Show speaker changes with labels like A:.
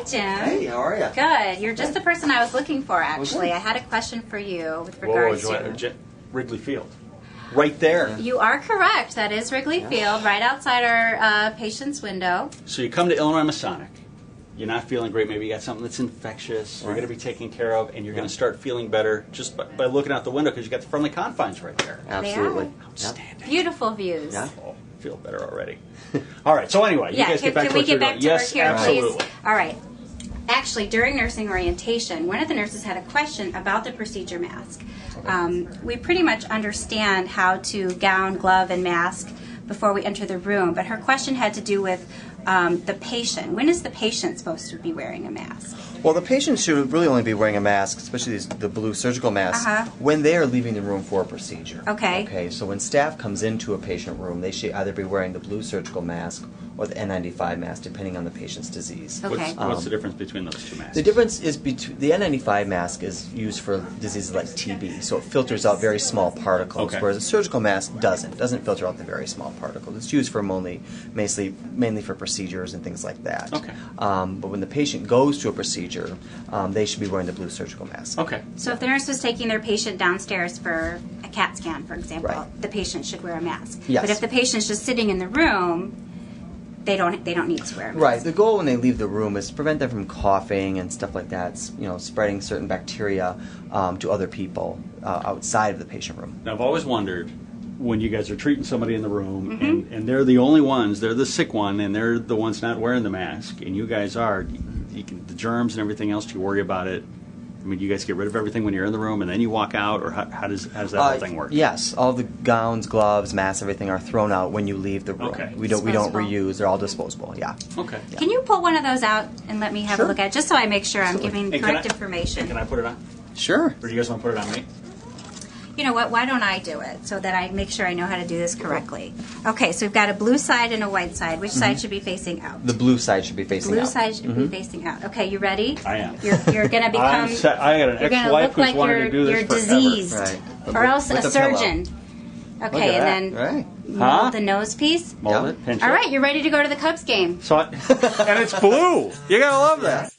A: Jim.
B: Hey, how are you?
A: Good. You're just the person I was looking for, actually. I had a question for you with regards to
C: Wrigley Field. Right there.
A: You are correct. That is Wrigley Field, right outside our patient's window.
C: So you come to Illinois Masonic. You're not feeling great. Maybe you got something that's infectious. You're going to be taken care of, and you're going to start feeling better just by looking out the window because you got the friendly confines right there.
B: Absolutely.
C: Outstanding.
A: Beautiful views.
B: Yeah.
C: Oh, I feel better already. All right. So anyway, you guys get back
A: can
C: to
A: we
C: what
A: get
C: you're
A: back
C: doing.
A: to work
C: Yes,
A: here,
C: absolutely.
A: please? All right. Actually, during nursing orientation, one of the nurses had a question about the procedure mask. We pretty much understand how to gown, glove, and mask before we enter the room, but her question had to do with the patient. When is the patient supposed to be wearing a mask?
B: Well, the patient should really only be wearing a mask, especially the blue surgical masks, when they are leaving the room for a procedure.
A: Okay.
B: Okay, so when staff comes into a patient room, they should either be wearing the blue surgical mask or the N95 mask, depending on the patient's disease.
A: Okay.
C: What's the difference between those two masks?
B: The difference is between the N95 mask is used for diseases like TB, so it filters out very small particles, whereas a surgical mask doesn't filter out the very small particles. It's used for mainly for procedures and things like that.
C: Okay.
B: But when the patient goes to a procedure, they should be wearing the blue surgical mask.
C: Okay.
A: So if the nurse was taking their patient downstairs for a CAT scan, for example,
B: Right.
A: the patient should wear a mask.
B: Yes.
A: But if the patient's just sitting in the room, they don't need to wear a mask.
B: Right. The goal when they leave the room is to prevent them from coughing and stuff like that. Spreading certain bacteria to other people outside of the patient room.
C: Now, I've always wondered when you guys are treating somebody in the room and they're the only ones, they're the sick one, and they're the ones not wearing the mask, and you guys are, the germs and everything else, do you worry about it? I mean, do you guys get rid of everything when you're in the room and then you walk out, or how does that whole thing work?
B: Yes, all the gowns, gloves, masks, everything are thrown out when you leave the room.
C: Okay.
B: We don't reuse. They're all disposable. Yeah.
C: Okay.
B: Yeah.
A: Can you pull one of those out and let me have a
B: Sure.
A: look at it, just so I make sure I'm
B: Absolutely.
A: giving
C: And
A: correct
C: can
A: information?
C: Can I put it on?
B: Sure.
C: Or do you guys want to put it on me?
A: You know what? Why don't I do it so that I make sure I know how to do this correctly? Okay, so we've got a blue side and a white side. Which side should be facing out?
B: The blue side should be facing
A: Blue
B: out.
A: side should be facing out. Okay, you ready?
C: I am.
A: You're going to become.
C: I got an
A: You're going to
C: ex-wife
A: look
C: who's
A: like
C: wanted to do this
A: you're
C: forever.
A: diseased,
B: Right.
A: or else
B: With
A: a
B: a pillow.
A: surgeon.
C: Look
A: Okay,
C: at
A: and
C: that.
A: then
B: Right.
A: mold the nose piece.
C: Mold
B: Yeah.
C: it, pinch
A: All
C: it.
A: right, you're ready to go to the Cubs game.
C: So and it's blue. You gotta love that.